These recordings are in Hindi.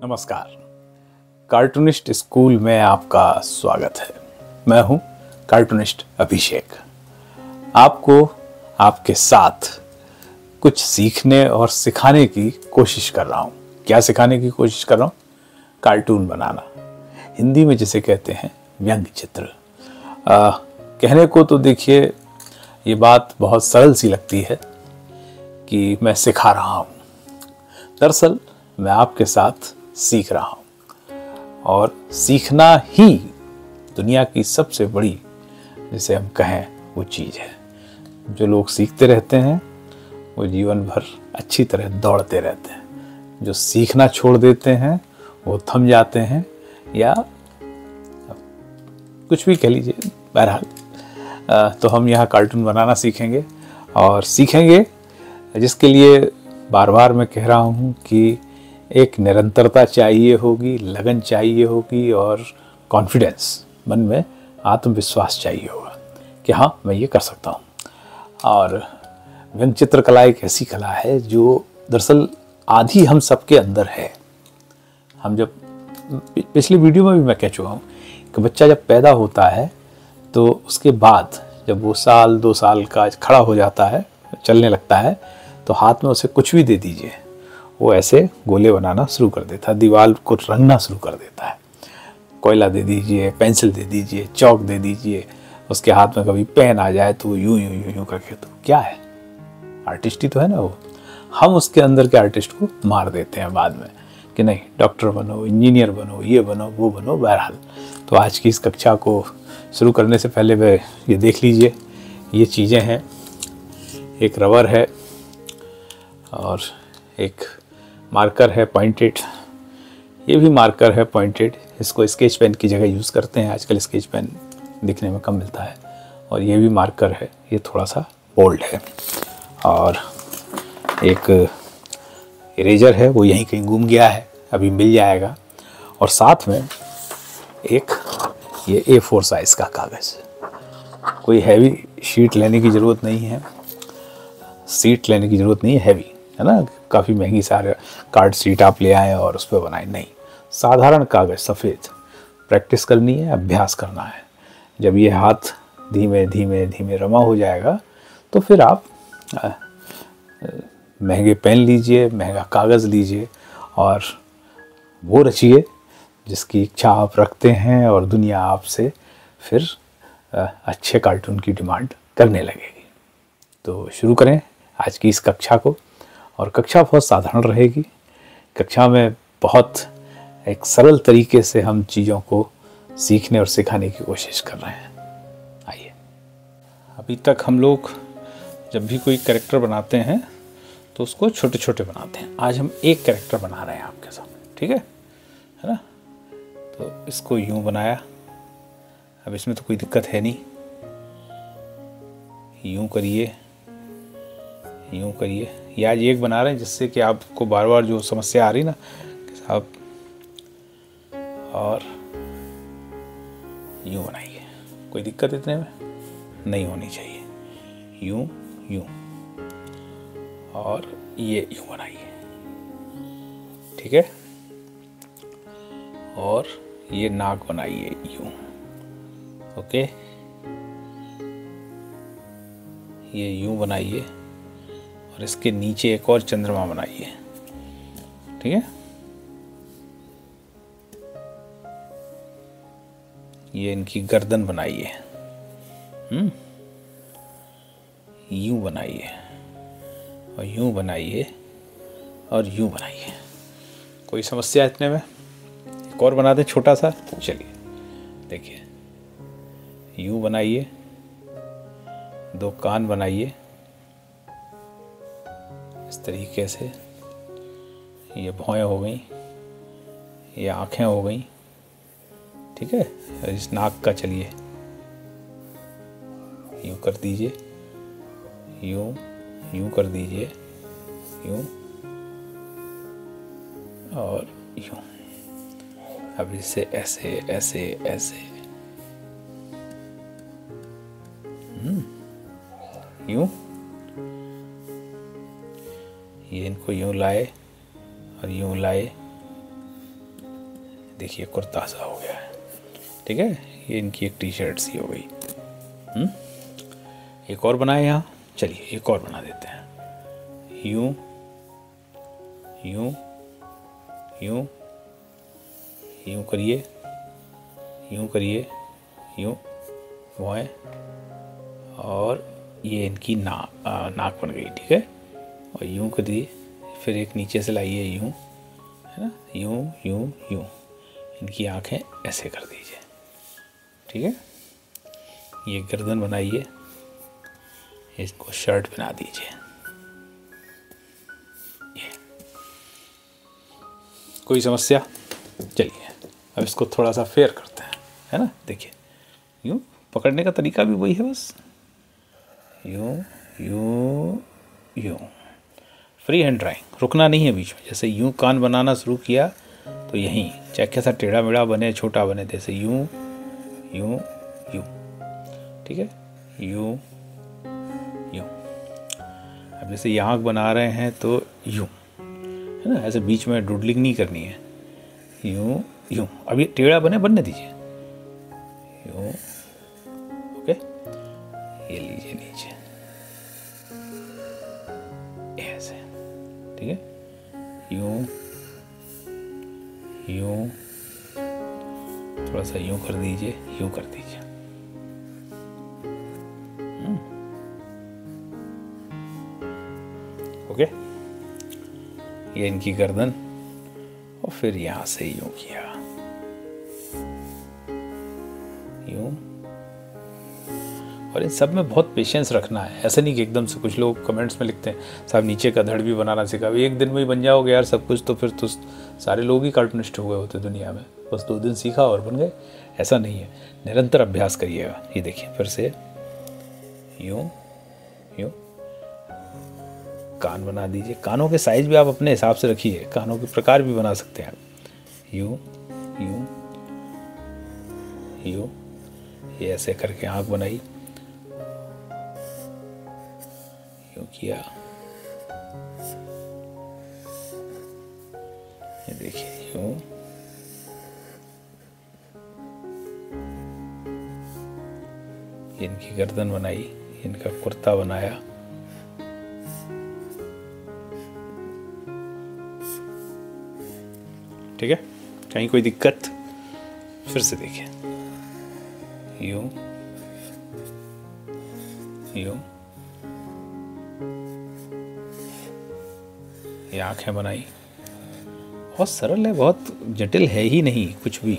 नमस्कार। कार्टूनिस्ट स्कूल में आपका स्वागत है। मैं हूं कार्टूनिस्ट अभिषेक। आपको आपके साथ कुछ सीखने और सिखाने की कोशिश कर रहा हूं। क्या सिखाने की कोशिश कर रहा हूं? कार्टून बनाना, हिंदी में जिसे कहते हैं व्यंग्य चित्र। कहने को तो देखिए ये बात बहुत सरल सी लगती है कि मैं सिखा रहा हूं। दरअसल मैं आपके साथ सीख रहा हूं और सीखना ही दुनिया की सबसे बड़ी, जिसे हम कहें, वो चीज़ है। जो लोग सीखते रहते हैं वो जीवन भर अच्छी तरह दौड़ते रहते हैं। जो सीखना छोड़ देते हैं वो थम जाते हैं, या कुछ भी कह लीजिए। बहरहाल तो हम यहाँ कार्टून बनाना सीखेंगे और सीखेंगे, जिसके लिए बार बार मैं कह रहा हूँ कि एक निरंतरता चाहिए होगी, लगन चाहिए होगी और कॉन्फिडेंस, मन में आत्मविश्वास चाहिए होगा कि हाँ मैं ये कर सकता हूँ। और व्यंग्य चित्रकला एक ऐसी कला है जो दरअसल आधी हम सबके अंदर है। हम जब पिछली वीडियो में भी मैं कह चुका हूँ कि बच्चा जब पैदा होता है तो उसके बाद जब वो साल 2 साल का खड़ा हो जाता है, चलने लगता है, तो हाथ में उसे कुछ भी दे दीजिए, वो ऐसे गोले बनाना शुरू कर देता है, दीवार को रंगना शुरू कर देता है। कोयला दे दीजिए, पेंसिल दे दीजिए, चौक दे दीजिए, उसके हाथ में कभी पेन आ जाए तो यूं यूं यूं यूं करके, तो क्या है, आर्टिस्ट ही तो है ना वो। हम उसके अंदर के आर्टिस्ट को मार देते हैं बाद में कि नहीं डॉक्टर बनो, इंजीनियर बनो, ये बनो, वो बनो। बहरहाल तो आज की इस कक्षा को शुरू करने से पहले वे ये देख लीजिए, ये चीज़ें हैं। एक रबर है और एक मार्कर है पॉइंटेड। ये भी मार्कर है पॉइंटेड। इसको स्केच पेन की जगह यूज़ करते हैं आजकल। स्केच पेन दिखने में कम मिलता है। और ये भी मार्कर है, ये थोड़ा सा बोल्ड है। और एक इरेजर है, वो यहीं कहीं गुम गया है, अभी मिल जाएगा। और साथ में एक ये A4 साइज़ का कागज़। कोई हैवी शीट लेने की ज़रूरत नहीं है, सीट लेने की ज़रूरत नहीं है हैवी, है ना। काफ़ी महंगी सारे कार्ड सीट आप ले आए और उस पर बनाए, नहीं। साधारण कागज़ सफ़ेद। प्रैक्टिस करनी है, अभ्यास करना है। जब ये हाथ धीमे धीमे धीमे रमा हो जाएगा तो फिर आप महंगे पेन लीजिए, महंगा कागज़ लीजिए और वो रचिए जिसकी इच्छा आप रखते हैं, और दुनिया आपसे फिर अच्छे कार्टून की डिमांड करने लगेगी। तो शुरू करें आज की इस कक्षा को। और कक्षा बहुत साधारण रहेगी। कक्षा में बहुत एक सरल तरीके से हम चीज़ों को सीखने और सिखाने की कोशिश कर रहे हैं। आइए। अभी तक हम लोग जब भी कोई कैरेक्टर बनाते हैं तो उसको छोटे छोटे बनाते हैं। आज हम एक कैरेक्टर बना रहे हैं आपके सामने, ठीक है ना। तो इसको यूं बनाया। अब इसमें तो कोई दिक्कत है नहीं। यूं करिए, यूं करिए। ये आज एक बना रहे हैं जिससे कि आपको बार बार जो समस्या आ रही ना कि साहब, और यूं बनाइए। कोई दिक्कत इतने में नहीं होनी चाहिए। यूं यूं, और ये यूं बनाइए, ठीक है। और ये नाक बनाइए यूं, ओके। ये यूं बनाइए और इसके नीचे एक और चंद्रमा बनाइए, ठीक है। ये इनकी गर्दन बनाइए, यूं बनाइए और यूं बनाइए और यूं बनाइए। कोई समस्या इतने में? एक और बना दें छोटा सा। चलिए देखिए, यूं बनाइए, 2 कान बनाइए इस तरीके से। ये भौएं हो गई, ये आँखें हो गई, ठीक है। इस नाक का चलिए यूं कर दीजिए, यूं यूं कर दीजिए, यूं और यूं। अब इसे ऐसे ऐसे ऐसे, यूं। ये इनको यूं लाए और यूं लाए देखिए कुर्ता सा हो गया है, ठीक है। ये इनकी एक टी शर्ट सी हो गई। एक और बनाए यहाँ, चलिए एक और बना देते हैं। यूं यूं यूं यूं करिए, यूं करिए, यूं भौएं, और ये इनकी नाक बन गई, ठीक है। और यूं करिए, फिर एक नीचे से लाइए, यूं, है ना, यूं यूं यूं, इनकी आँखें ऐसे कर दीजिए, ठीक है। ये गर्दन बनाइए, इसको शर्ट बना दीजिए। ये कोई समस्या? चलिए अब इसको थोड़ा सा फेयर करते हैं, है ना। देखिए यूं पकड़ने का तरीका भी वही है, बस यूं यूं यूं, फ्री हैंड ड्राइंग, रुकना नहीं है बीच में। जैसे यूं कान बनाना शुरू किया तो यहीं, चाहे कैसा टेढ़ा मेढ़ा बने, छोटा बने, जैसे यूं यूं यूं, ठीक है, यूं यूं। अब जैसे ये आँख बना रहे हैं तो यूं, है ना, ऐसे बीच में डुडलिंग नहीं करनी है, यूं यूं। अब ये टेढ़ा बनने दीजिए, यूं, ओके। ये लीजिए नीचे, ऐसे, ठीक है, यूं यूं, थोड़ा सा यूं कर दीजिए, यूं कर दीजिए। ओके, ये इनकी गर्दन, और फिर यहां से यूं किया, यूं। और इन सब में बहुत पेशेंस रखना है, ऐसा नहीं कि एकदम से। कुछ लोग कमेंट्स में लिखते हैं साहब नीचे का धड़ भी बनाना सीखा, एक दिन में ही बन जाओगे यार सब कुछ, तो फिर तो सारे लोग ही कार्टूनिस्ट हो गए होते दुनिया में, बस 2 दिन सीखा और बन गए। ऐसा नहीं है, निरंतर अभ्यास करिएगा। ये देखिए फिर से यूं यूं, कान बना दीजिए। कानों के साइज भी आप अपने हिसाब से रखिए, कानों के प्रकार भी बना सकते हैं आप। यूं यूं यूं, ये ऐसे करके आँख बनाई, यूं किया, ये देखिए यूं, इनकी गर्दन बनाई, इनका कुर्ता बनाया, ठीक है। कहीं कोई दिक्कत? फिर से देखिए, यूं यूं, ये आंखें बनाई। बहुत सरल है, बहुत जटिल है ही नहीं कुछ भी।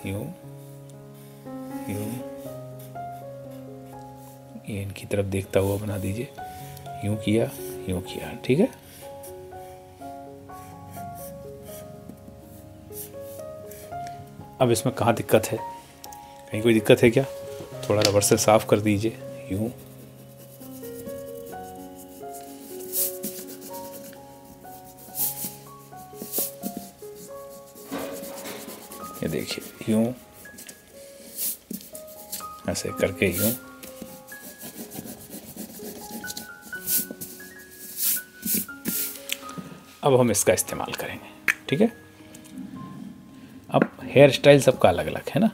यूं यूं, ये इनकी तरफ देखता हुआ बना दीजिए, यूं किया, यूं किया, ठीक है। अब इसमें कहाँ दिक्कत है? कहीं कोई दिक्कत है क्या? थोड़ा रबर से साफ कर दीजिए, यूं, ये देखिए यूं, ऐसे करके यूं, अब हम इसका इस्तेमाल करेंगे, ठीक है। अब हेयर स्टाइल सबका अलग अलग है ना।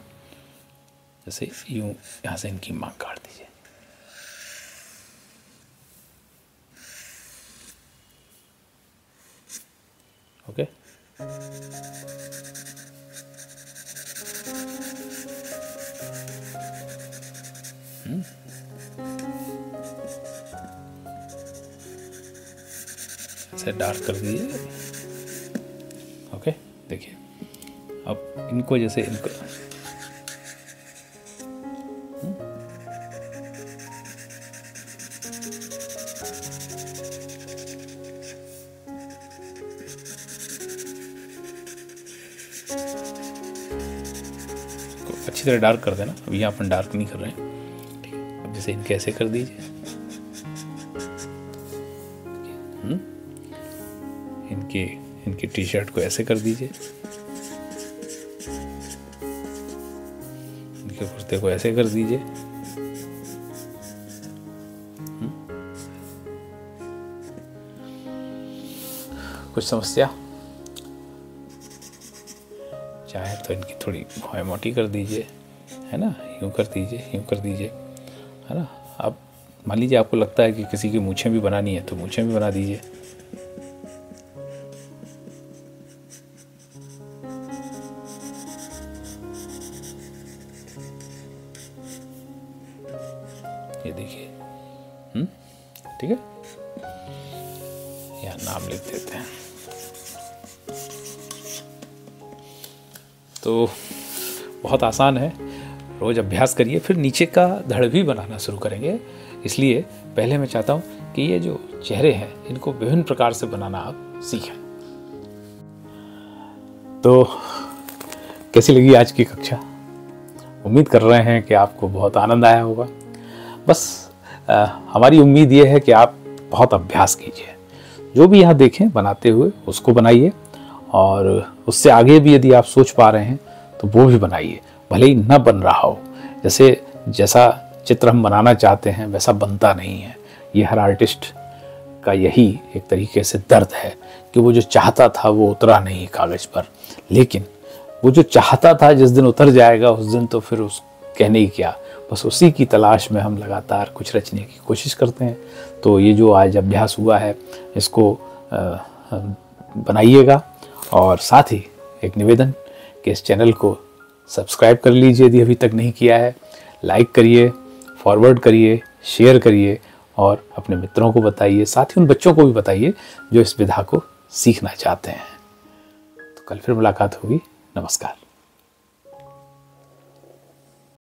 जैसे यूं, यहाँ से इनकी मांग काट दीजिए, ओके। ऐसे डार्क कर दीजिए, ओके। देखिए अब इनको, जैसे इनको अच्छी तरह डार्क कर देना। अभी यहाँ अपन डार्क नहीं कर रहे हैं, ठीक है। अब जैसे इनके ऐसे कर दीजिए, इनकी टी शर्ट को ऐसे कर दीजिए, इनके कुर्ते को ऐसे कर दीजिए, कुछ समस्या? चाहे तो इनकी थोड़ी भौएं मोटी कर दीजिए, है ना, यूँ कर दीजिए, यूँ कर दीजिए, है ना। अब मान लीजिए आपको लगता है कि किसी की मूँछें भी बनानी है तो मूँछें भी बना दीजिए। ये देखिए, ठीक है, यहाँ नाम लिख देते हैं। तो बहुत आसान है, रोज़ अभ्यास करिए, फिर नीचे का धड़ भी बनाना शुरू करेंगे। इसलिए पहले मैं चाहता हूँ कि ये जो चेहरे हैं इनको विभिन्न प्रकार से बनाना आप सीखें। तो कैसी लगी आज की कक्षा? उम्मीद कर रहे हैं कि आपको बहुत आनंद आया होगा। बस हमारी उम्मीद ये है कि आप बहुत अभ्यास कीजिए, जो भी यहाँ देखें बनाते हुए उसको बनाइए, और उससे आगे भी यदि आप सोच पा रहे हैं तो वो भी बनाइए, भले ही न बन रहा हो। जैसा चित्र हम बनाना चाहते हैं वैसा बनता नहीं है। ये हर आर्टिस्ट का यही एक तरीके से दर्द है कि वो जो चाहता था वो उतरा नहीं कागज़ पर, लेकिन वो जो चाहता था जिस दिन उतर जाएगा उस दिन तो फिर उस कहने ही क्या, बस उसी की तलाश में हम लगातार कुछ रचने की कोशिश करते हैं। तो ये जो आज अभ्यास हुआ है इसको बनाइएगा, और साथ ही एक निवेदन कि इस चैनल को सब्सक्राइब कर लीजिए यदि अभी तक नहीं किया है, लाइक करिए, फॉरवर्ड करिए, शेयर करिए और अपने मित्रों को बताइए, साथ ही उन बच्चों को भी बताइए जो इस विधा को सीखना चाहते हैं। तो कल फिर मुलाकात होगी। नमस्कार।